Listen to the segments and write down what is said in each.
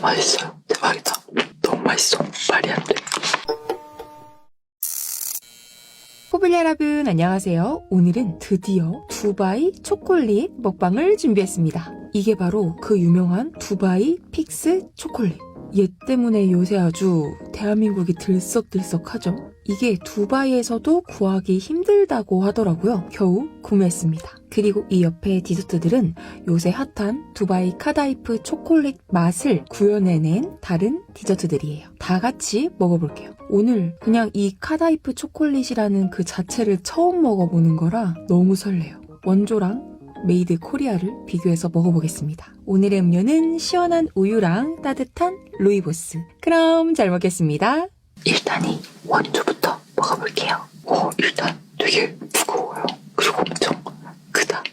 맛있어요. 대박이다. 너무 맛있어. 말이 안 돼. 포블리 여러분 안녕하세요. 오늘은 드디어 두바이 초콜릿 먹방을 준비했습니다. 이게 바로 그 유명한 두바이 픽스 초콜릿. 얘 때문에 요새 아주 대한민국이 들썩들썩하죠. 이게 두바이에서도 구하기 힘들다고 하더라고요. 겨우 구매했습니다. 그리고 이 옆에 디저트들은 요새 핫한 두바이 카다이프 초콜릿 맛을 구현해낸 다른 디저트들이에요. 다 같이 먹어볼게요. 오늘 그냥 이 카다이프 초콜릿이라는 그 자체를 처음 먹어보는 거라 너무 설레요. 원조랑 메이드 코리아를 비교해서 먹어보겠습니다. 오늘의 음료는 시원한 우유랑 따뜻한 루이보스. 그럼 잘 먹겠습니다. 일단이 원조부터 먹어볼게요. 일단 되게 무거워요. 그리고 엄청 크다.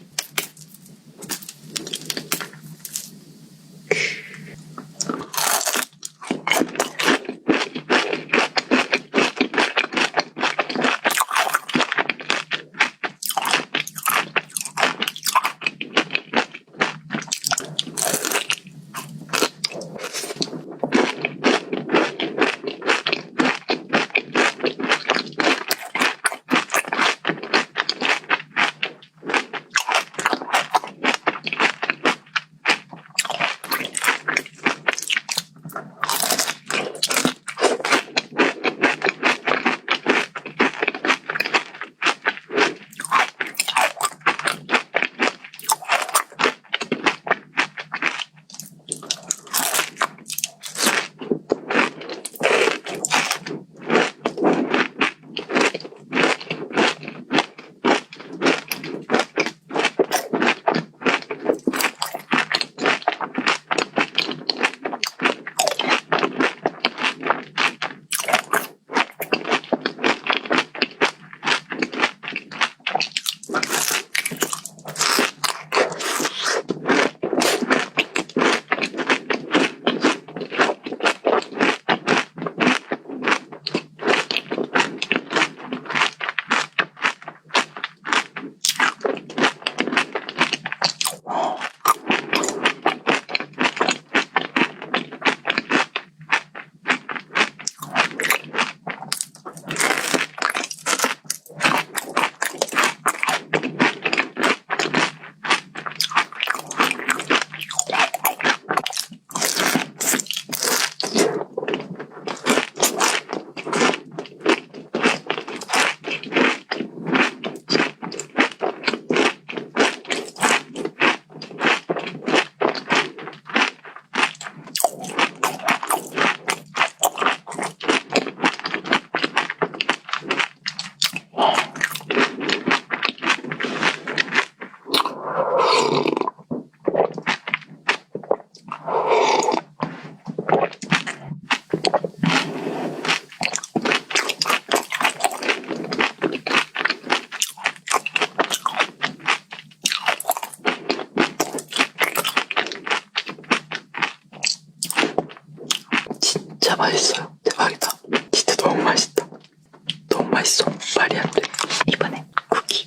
진짜 맛있어요. 대박이다. 진짜 너무 맛있다. 너무 맛있어. 말이 안 돼. 이번엔 쿠키.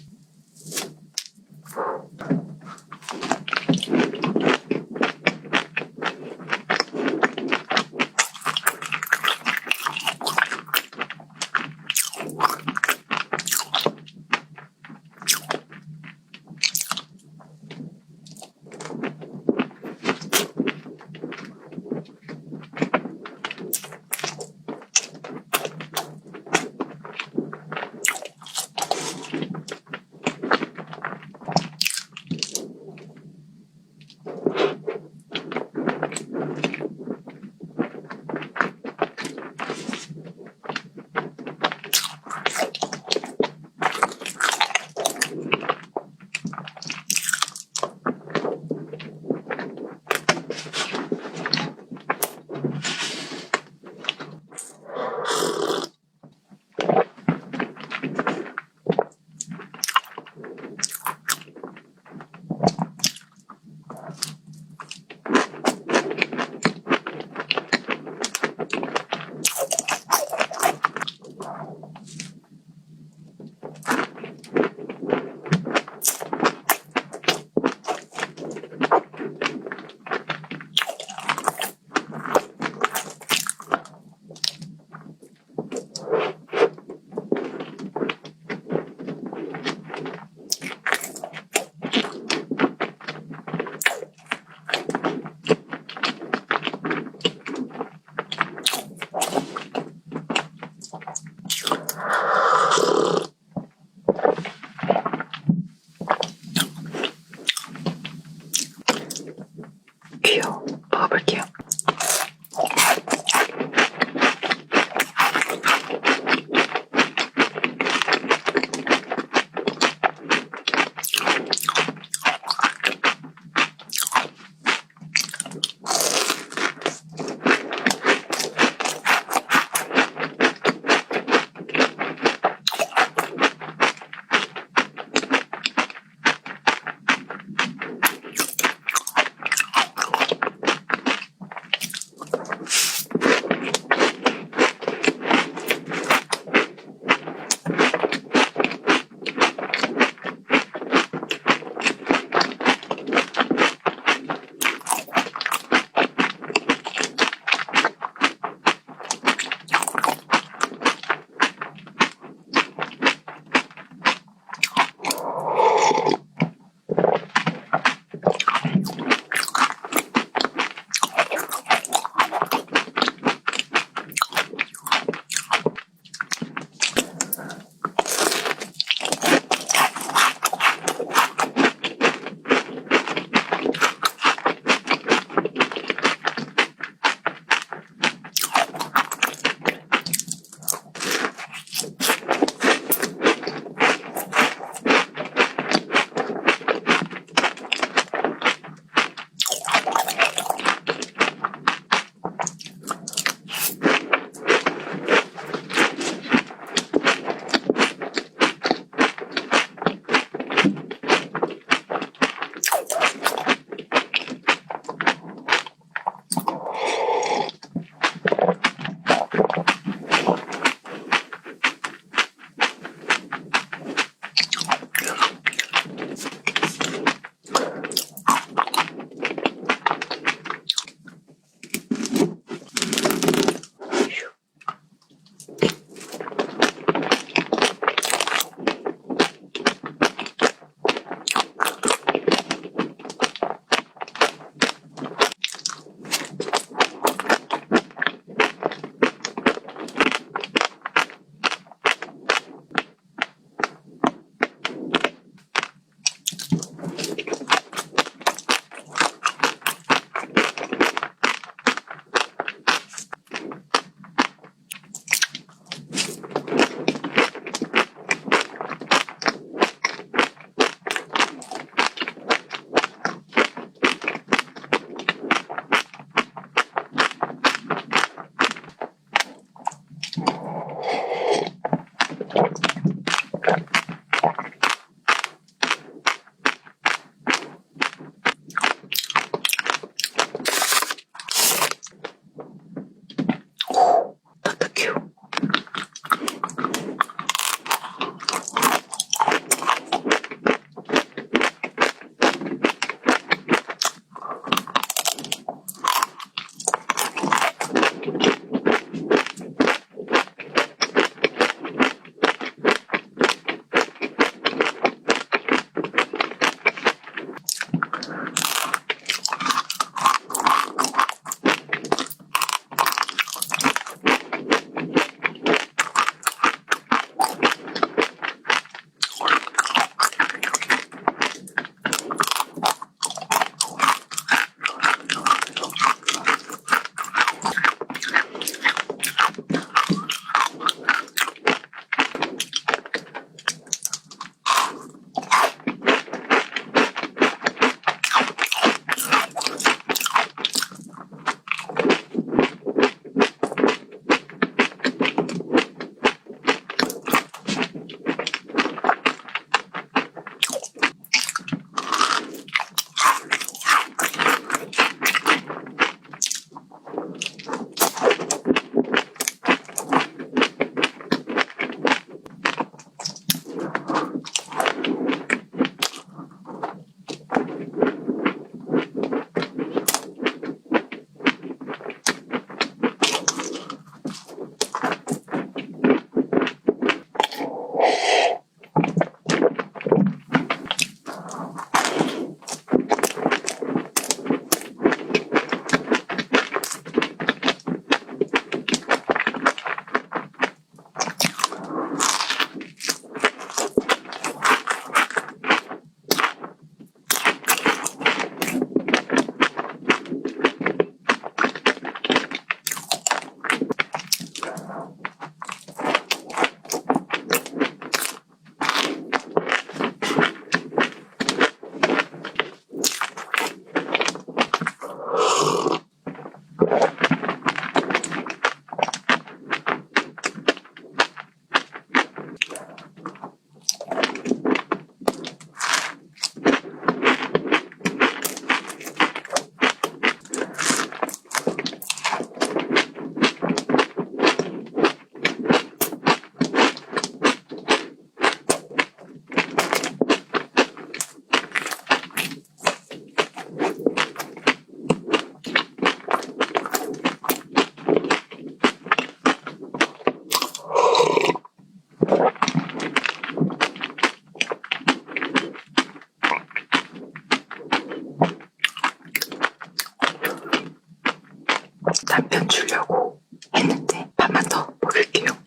남편 주려고 했는데 밥만 더 먹을게요.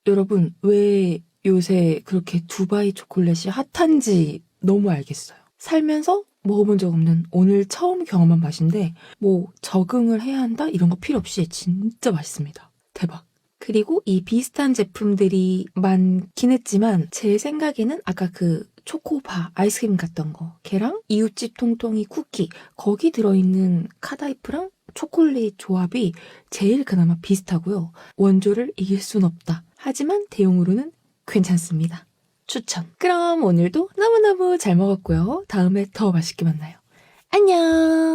여러분, 왜 요새 그렇게 두바이 초콜릿이 핫한지 너무 알겠어요. 살면서 먹어본 적 없는 오늘 처음 경험한 맛인데 뭐 적응을 해야 한다? 이런 거 필요 없이 진짜 맛있습니다. 대박. 그리고 이 비슷한 제품들이 많긴 했지만 제 생각에는 아까 그 초코바 아이스크림 같던 거 걔랑 이웃집 통통이 쿠키 거기 들어있는 카다이프랑 초콜릿 조합이 제일 그나마 비슷하고요. 원조를 이길 순 없다. 하지만 대용으로는 괜찮습니다. 추천. 그럼 오늘도 너무너무 잘 먹었고요. 다음에 더 맛있게 만나요. 안녕.